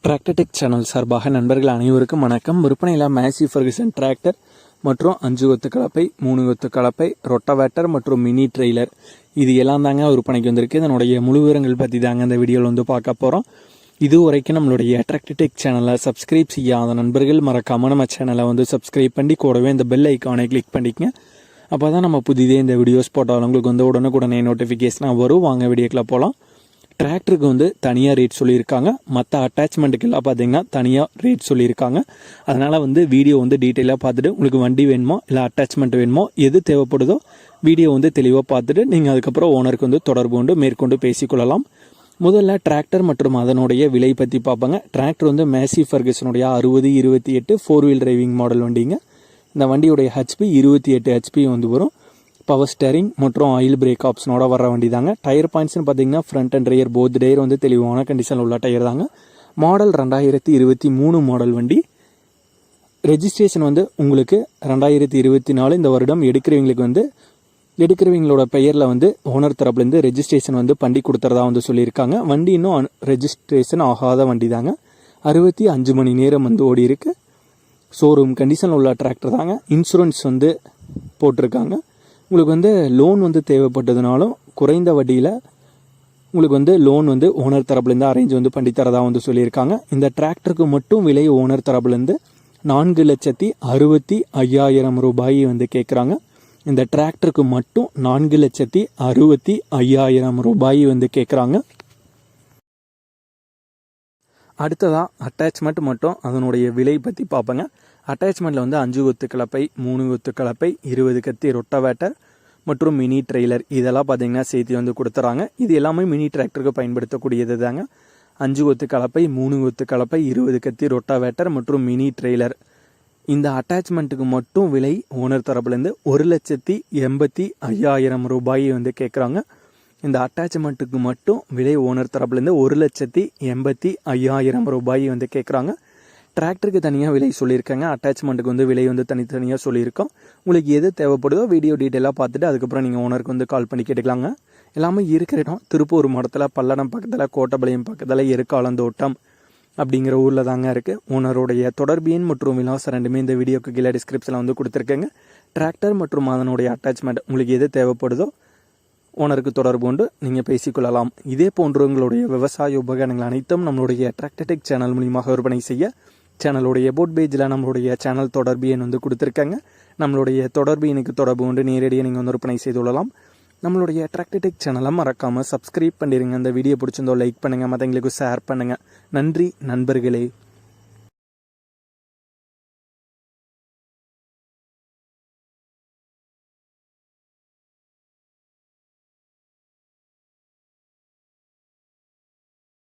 Tractor Tech channel சார்பாக நண்பர்கள் அனைவருக்கும் வணக்கம். விற்பனையில் மேசி ஃபெர்குசன் டிராக்டர் மற்றும் 5 கொத்து கலப்பை, 3 கொத்து கலப்பை, ரொட்டவேட்டர் மற்றும் மினி ட்ரெய்லர் இது எல்லாம் தாங்க விற்பனைக்கு வந்திருக்கு. இதனுடைய முழு விவரங்கள் பற்றி தாங்க இந்த வீடியோவில் பார்க்க போகிறோம். இது வரைக்கும் நம்மளுடைய டிராக்டர்டெக் சேனலை சப்ஸ்கிரைப் செய்யாத நண்பர்கள் மறக்காமல் நம்ம சேனலை சப்ஸ்கிரைப் பண்ணி கூடவே இந்த பெல் ஐக்கானை கிளிக் பண்ணிக்கங்க. அப்போ தான் நம்ம புதிதே இந்த வீடியோஸ் போட்டாலும் உங்களுக்கு உடனுக்குடனே நோட்டிஃபிகேஷனாக வரும். வாங்க வீடியோக்கில் போகலாம். டிராக்டருக்கு தனியாக ரேட் சொல்லியிருக்காங்க. மற்ற அட்டாச்மெண்ட்டுக்கெல்லாம் பார்த்தீங்கன்னா தனியாக ரேட் சொல்லியிருக்காங்க. அதனால் வீடியோ டீட்டெயிலாக பார்த்துட்டு உங்களுக்கு வண்டி வேணுமோ இல்லை அட்டாச்மெண்ட் வேணுமோ எது தேவைப்படுதோ வீடியோ தெளிவாக பார்த்துட்டு நீங்கள் அதுக்கப்புறம் ஓனருக்கு தொடர்பு கொண்டு மேற்கொண்டு பேசிக்கொள்ளலாம். முதல்ல டிராக்டர் மற்றும் அதனுடைய விலை பற்றி பார்ப்பாங்க. டிராக்டர் மேசி ஃபெர்குசனுடைய 6028 4 வீல் டிரைவிங் மாடல் வண்டிங்க. இந்த வண்டியுடைய ஹெச்பி 28 ஹெச்பி வரும். பவர் ஸ்டேரிங் மற்றும் ஆயில் பிரேக் ஆப்ஷனோட வர வண்டி தாங்க. டயர் பாயிண்ட்ஸ்னு பார்த்தீங்கன்னா front and rear both tyre தெளிவான கண்டிஷனில் உள்ள டயர் தாங்க. மாடல் 2023 மாடல் வண்டி. ரெஜிஸ்ட்ரேஷன் உங்களுக்கு 2024 இந்த வருடம் எடுக்கிறவங்களுக்கு எடுக்கிறவங்களோட பெயரில் ஓனர் தரப்புலேருந்து ரெஜிஸ்ட்ரேஷன் பண்ணி கொடுத்துறதா சொல்லியிருக்காங்க. வண்டி இன்னும் ரெஜிஸ்ட்ரேஷன் ஆகாத வண்டி தாங்க. 65 மணி நேரம் ஓடி இருக்கு. ஷோரூம் கண்டிஷனில் உள்ள டிராக்டர் தாங்க. இன்சூரன்ஸ் போட்டிருக்காங்க. உங்களுக்கு லோன் தேவைப்பட்டதுனாலும் குறைந்த வட்டியில் உங்களுக்கு லோன் ஓனர் தரப்புலேருந்து அரேஞ்ச் பண்ணி தரதா சொல்லியிருக்காங்க. இந்த டிராக்டருக்கு மட்டும் விலை ஓனர் தரப்புலேருந்து 4,65,000 ரூபாய் கேட்குறாங்க. இந்த டிராக்டருக்கு மட்டும் 4,65,000 ரூபாய் கேட்குறாங்க. அடுத்ததாக அட்டாச்மெண்ட் மட்டும் அதனுடைய விலை பற்றி பார்ப்பேங்க. அட்டாச்மெண்ட்டில் 5 கொத்து கலப்பை, 3 கொத்து கலப்பை, 20 கத்தி ரொட்டவேட்டர் மற்றும் மினி ட்ரெய்லர் இதெல்லாம் பார்த்தீங்கன்னா சேர்த்து கொடுத்துறாங்க. இது எல்லாமே மினி டிராக்டருக்கு பயன்படுத்தக்கூடியது தாங்க. 5 கொத்து கலப்பை, 3 கொத்து கலப்பை, 20 கத்தி ரொட்டவேட்டர் மற்றும் மினி ட்ரெய்லர். இந்த அட்டாச்மெண்ட்டுக்கு மட்டும் விலை ஓனர் தரப்புலேருந்து 1,85,000 ரூபாய் கேட்குறாங்க. இந்த அட்டாச்மெண்ட்டுக்கு மட்டும் விலை ஓனர் தரப்புலேருந்து 1,85,000 ரூபாய் கேட்குறாங்க. டிராக்டருக்கு தனியாக விலை சொல்லியிருக்காங்க. அட்டாச்மெண்ட்டுக்கு விலை தனித்தனியாக சொல்லியிருக்கோம். உங்களுக்கு எது தேவைப்படுதோ வீடியோ டீட்டெயிலாக பார்த்துட்டு அதுக்கப்புறம் நீங்கள் ஓனருக்கு கால் பண்ணி கேட்டுக்கலாங்க. எல்லாமே இருக்கிற இடம் திருப்பூர் மாவட்டத்தில் பல்லடம் பக்கத்தில், கோட்டபாளையம் பக்கத்தில், எருக்காலந்தோட்டம் அப்படிங்கிற ஊரில் தாங்க இருக்குது. ஓனருடைய தொடர்பு எண் மற்றும் விலாசம் ரெண்டுமே இந்த வீடியோக்கு கீழே டிஸ்கிரிப்ஷனில் கொடுத்துருக்கேங்க. டிராக்டர் மற்றும் அதனுடைய அட்டாச்மெண்ட் உங்களுக்கு எது தேவைப்படுதோ ஓனருக்கு தொடர்பு கொண்டு நீங்கள் பேசிக்கொள்ளலாம். இதே போன்று உங்களுடைய விவசாய உபகரணங்கள் அனைத்தும் நம்மளுடைய டிராக்டர்டெக் சேனல் மூலியமாக விற்பனை செய்ய சேனலுடைய போட் பேஜில் நம்மளுடைய சேனல் தொடர்பு எண் கொடுத்துருக்காங்க. நம்மளுடைய தொடர்பு எண்ணுக்கு தொடர்பு கொண்டு நேரடியாக நீங்கள் விற்பனை செய்து கொள்ளலாம். நம்மளுடைய டிராக்டர்டெக் சேனலை மறக்காமல் சப்ஸ்கிரைப் பண்ணிடுங்க. அந்த வீடியோ பிடிச்சிருந்தோ லைக் பண்ணுங்கள், மற்றவங்களுக்கு ஷேர் பண்ணுங்கள். நன்றி நண்பர்களே.